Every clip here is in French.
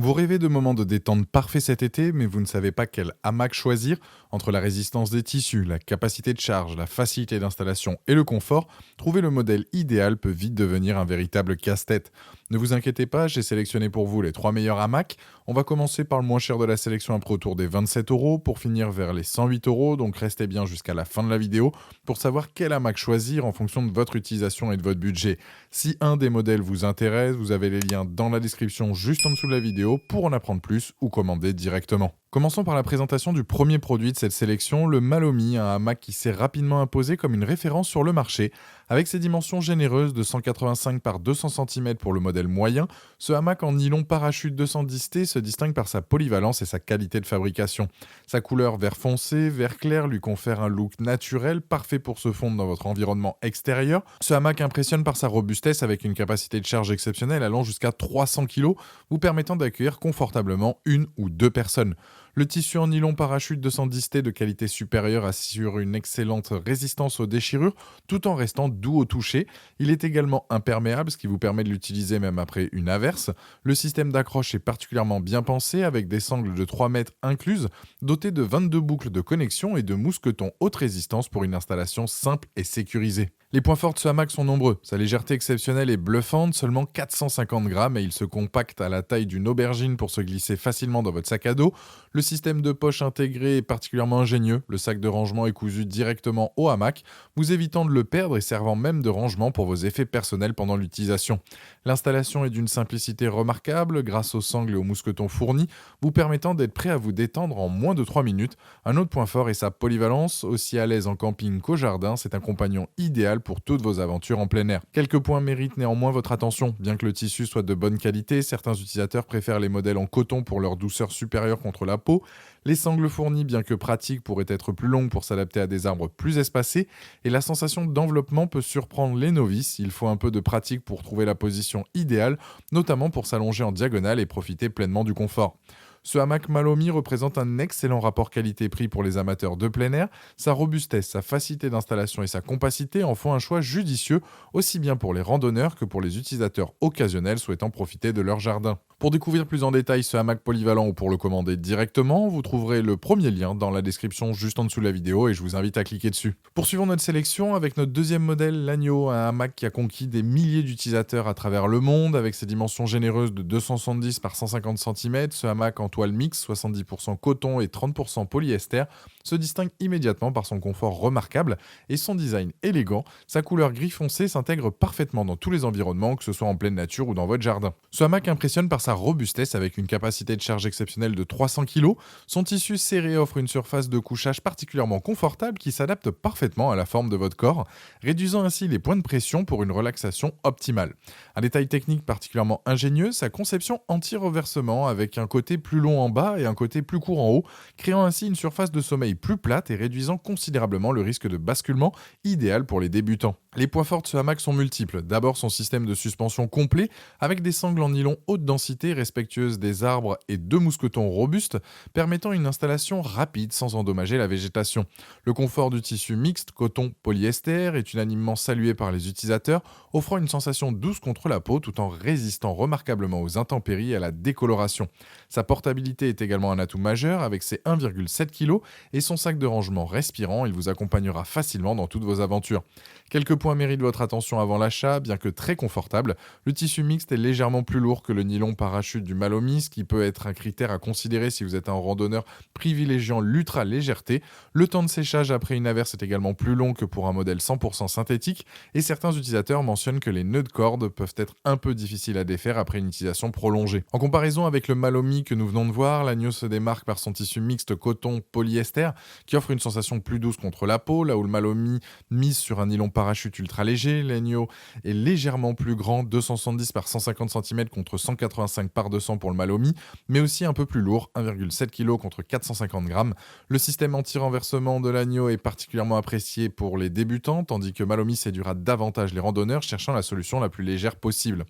Vous rêvez de moments de détente parfaits cet été, mais vous ne savez pas quel hamac choisir. Entre la résistance des tissus, la capacité de charge, la facilité d'installation et le confort, trouver le modèle idéal peut vite devenir un véritable casse-tête. Ne vous inquiétez pas, j'ai sélectionné pour vous les 3 meilleurs hamacs. On va commencer par le moins cher de la sélection après autour des 27 euros pour finir vers les 108 euros, donc restez bien jusqu'à la fin de la vidéo pour savoir quel hamac choisir en fonction de votre utilisation et de votre budget. Si un des modèles vous intéresse, vous avez les liens dans la description juste en dessous de la vidéo pour en apprendre plus ou commander directement. Commençons par la présentation du premier produit de cette sélection, le Malomi, un hamac qui s'est rapidement imposé comme une référence sur le marché. Avec ses dimensions généreuses de 185 par 200 cm pour le modèle moyen, ce hamac en nylon parachute 210T se distingue par sa polyvalence et sa qualité de fabrication. Sa couleur vert foncé, vert clair lui confère un look naturel, parfait pour se fondre dans votre environnement extérieur. Ce hamac impressionne par sa robustesse avec une capacité de charge exceptionnelle allant jusqu'à 300 kg, vous permettant d'accueillir confortablement une ou deux personnes. Le tissu en nylon parachute 210T de qualité supérieure assure une excellente résistance aux déchirures tout en restant doux au toucher. Il est également imperméable, ce qui vous permet de l'utiliser même après une averse. Le système d'accroche est particulièrement bien pensé avec des sangles de 3 mètres incluses, dotées de 22 boucles de connexion et de mousquetons haute résistance pour une installation simple et sécurisée. Les points forts de ce hamac sont nombreux. Sa légèreté exceptionnelle est bluffante, seulement 450 grammes et il se compacte à la taille d'une aubergine pour se glisser facilement dans votre sac à dos. Le système de poche intégré est particulièrement ingénieux. Le sac de rangement est cousu directement au hamac, vous évitant de le perdre et servant même de rangement pour vos effets personnels pendant l'utilisation. L'installation est d'une simplicité remarquable grâce aux sangles et aux mousquetons fournis, vous permettant d'être prêt à vous détendre en moins de 3 minutes. Un autre point fort est sa polyvalence, aussi à l'aise en camping qu'au jardin, c'est un compagnon idéal pour toutes vos aventures en plein air. Quelques points méritent néanmoins votre attention. Bien que le tissu soit de bonne qualité, certains utilisateurs préfèrent les modèles en coton pour leur douceur supérieure contre la peau. Les sangles fournies, bien que pratiques, pourraient être plus longues pour s'adapter à des arbres plus espacés. Et la sensation d'enveloppement peut surprendre les novices. Il faut un peu de pratique pour trouver la position idéale, notamment pour s'allonger en diagonale et profiter pleinement du confort. Ce hamac Malomi représente un excellent rapport qualité-prix pour les amateurs de plein air. Sa robustesse, sa facilité d'installation et sa compacité en font un choix judicieux, aussi bien pour les randonneurs que pour les utilisateurs occasionnels souhaitant profiter de leur jardin. Pour découvrir plus en détail ce hamac polyvalent ou pour le commander directement, vous trouverez le premier lien dans la description juste en dessous de la vidéo et je vous invite à cliquer dessus. Poursuivons notre sélection avec notre deuxième modèle, l'Agneau, un hamac qui a conquis des milliers d'utilisateurs à travers le monde avec ses dimensions généreuses de 270 par 150 cm. Ce hamac en toile mixte, 70% coton et 30% polyester, se distingue immédiatement par son confort remarquable et son design élégant. Sa couleur gris foncé s'intègre parfaitement dans tous les environnements, que ce soit en pleine nature ou dans votre jardin. Ce hamac impressionne par sa robustesse avec une capacité de charge exceptionnelle de 300 kg. Son tissu serré offre une surface de couchage particulièrement confortable qui s'adapte parfaitement à la forme de votre corps, réduisant ainsi les points de pression pour une relaxation optimale. Un détail technique particulièrement ingénieux, sa conception anti-reversement avec un côté plus long en bas et un côté plus court en haut, créant ainsi une surface de sommeil plus plate et réduisant considérablement le risque de basculement, idéal pour les débutants. Les points forts de ce hamac sont multiples. D'abord son système de suspension complet, avec des sangles en nylon haute densité respectueuses des arbres et 2 mousquetons robustes, permettant une installation rapide sans endommager la végétation. Le confort du tissu mixte coton-polyester est unanimement salué par les utilisateurs, offrant une sensation douce contre la peau tout en résistant remarquablement aux intempéries et à la décoloration. Sa portabilité est également un atout majeur avec ses 1,7 kg et son sac de rangement respirant, il vous accompagnera facilement dans toutes vos aventures. Quelques points méritent votre attention avant l'achat, bien que très confortable. Le tissu mixte est légèrement plus lourd que le nylon parachute du Malomi, ce qui peut être un critère à considérer si vous êtes un randonneur privilégiant l'ultra légèreté. Le temps de séchage après une averse est également plus long que pour un modèle 100% synthétique et certains utilisateurs mentionnent que les nœuds de corde peuvent être un peu difficiles à défaire après une utilisation prolongée. En comparaison avec le Malomi que nous venons de voir, l'Agneau se démarque par son tissu mixte coton-polyester qui offre une sensation plus douce contre la peau, là où le Malomi mise sur un nylon parachute ultra léger. L'Agneau est légèrement plus grand, 270 par 150 cm contre 185 par 200 pour le Malomi, mais aussi un peu plus lourd, 1,7 kg contre 450 grammes. Le système anti-renversement de l'Agneau est particulièrement apprécié pour les débutants, tandis que Malomi séduira davantage les randonneurs cherchant la solution la plus légère possible.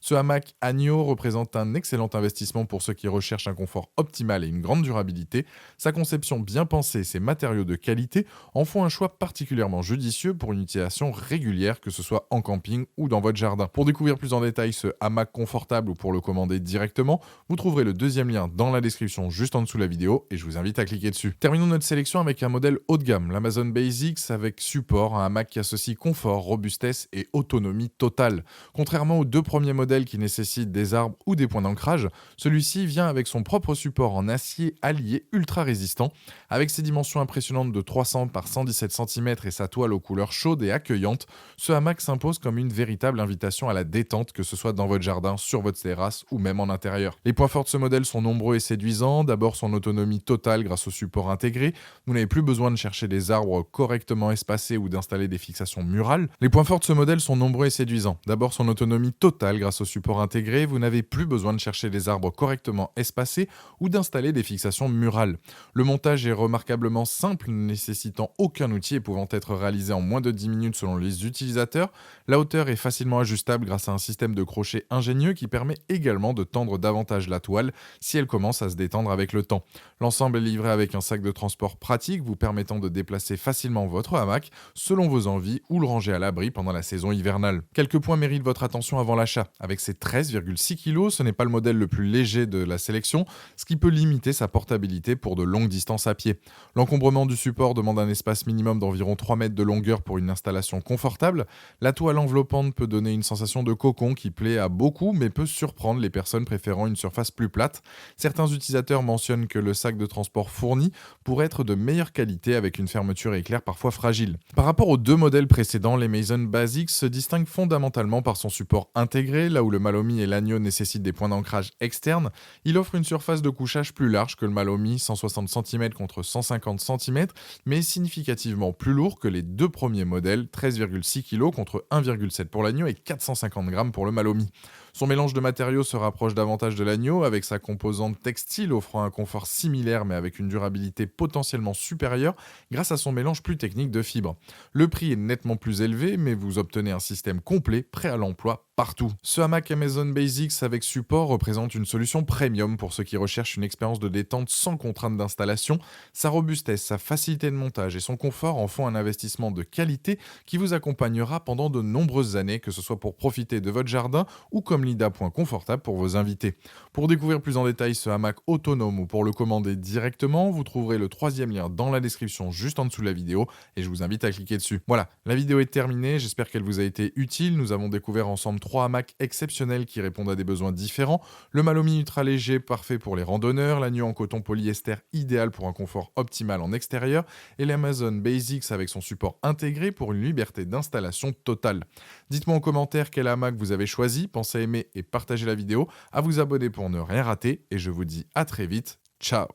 Ce hamac Agno représente un excellent investissement pour ceux qui recherchent un confort optimal et une grande durabilité. Sa conception bien pensée et ses matériaux de qualité en font un choix particulièrement judicieux pour une utilisation régulière, que ce soit en camping ou dans votre jardin. Pour découvrir plus en détail ce hamac confortable ou pour le commander directement, vous trouverez le deuxième lien dans la description juste en dessous de la vidéo et je vous invite à cliquer dessus. Terminons notre sélection avec un modèle haut de gamme, l'Amazon Basics, avec support, un hamac qui associe confort, robustesse et autonomie totale. Contrairement aux deux premiers modèles qui nécessitent des arbres ou des points d'ancrage, celui-ci vient avec son propre support en acier allié ultra résistant. Avec ses dimensions impressionnantes de 300 par 117 cm et sa toile aux couleurs chaudes et accueillantes, ce hamac s'impose comme une véritable invitation à la détente, que ce soit dans votre jardin, sur votre terrasse ou même en intérieur. Les points forts de ce modèle sont nombreux et séduisants. D'abord, son autonomie totale grâce au support intégré. Vous n'avez plus besoin de chercher des arbres correctement espacés ou d'installer des fixations murales. Les points forts de ce modèle sont nombreux et séduisants. D'abord, son autonomie totale grâce au support intégré. Vous n'avez plus besoin de chercher des arbres correctement espacés ou d'installer des fixations murales. Le montage est remarquablement simple, ne nécessitant aucun outil et pouvant être réalisé en moins de 10 minutes selon les utilisateurs. La hauteur est facilement ajustable grâce à un système de crochet ingénieux qui permet également de tendre davantage la toile si elle commence à se détendre avec le temps. L'ensemble est livré avec un sac de transport pratique vous permettant de déplacer facilement votre hamac selon vos envies ou le ranger à l'abri pendant la saison hivernale. Quelques points méritent votre attention avant l'achat. Avec ses 13,6 kg, ce n'est pas le modèle le plus léger de la sélection, ce qui peut limiter sa portabilité pour de longues distances à pied. L'encombrement du support demande un espace minimum d'environ 3 mètres de longueur pour une installation confortable. La toile enveloppante peut donner une sensation de cocon qui plaît à beaucoup mais peut surprendre les personnes préférant une surface plus plate. Certains utilisateurs mentionnent que le sac de transport fourni pourrait être de meilleure qualité avec une fermeture éclair parfois fragile. Par rapport aux deux modèles précédents, les Mason Basics se distinguent fondamentalement par son support intégré. Là où le Malomi et l'Agno nécessitent des points d'ancrage externes, il offre une surface de couchage plus large que le Malomi, 160 cm contre 150 cm, mais significativement plus lourd que les deux premiers modèles, 13,6 kg contre 1,7 pour l'Agno et 450 g pour le Malomi. Son mélange de matériaux se rapproche davantage de l'Agno, avec sa composante textile offrant un confort similaire mais avec une durabilité potentiellement supérieure grâce à son mélange plus technique de fibres. Le prix est nettement plus élevé, mais vous obtenez un système complet prêt à l'emploi partout. Ce hamac Amazon Basics avec support représente une solution premium pour ceux qui recherchent une expérience de détente sans contrainte d'installation. Sa robustesse, sa facilité de montage et son confort en font un investissement de qualité qui vous accompagnera pendant de nombreuses années, que ce soit pour profiter de votre jardin ou comme lit d'appoint confortable pour vos invités. Pour découvrir plus en détail ce hamac autonome ou pour le commander directement, vous trouverez le troisième lien dans la description juste en dessous de la vidéo et je vous invite à cliquer dessus. Voilà, la vidéo est terminée, j'espère qu'elle vous a été utile. Nous avons découvert ensemble 3 hamacs exceptionnels qui répondent à des besoins différents. Le Malomi ultra léger, parfait pour les randonneurs, l'Agno en coton polyester, idéal pour un confort optimal en extérieur, et l'Amazon Basics avec son support intégré pour une liberté d'installation totale. Dites-moi en commentaire quel hamac vous avez choisi, pensez à aimer et partager la vidéo, à vous abonner pour ne rien rater, et je vous dis à très vite, ciao.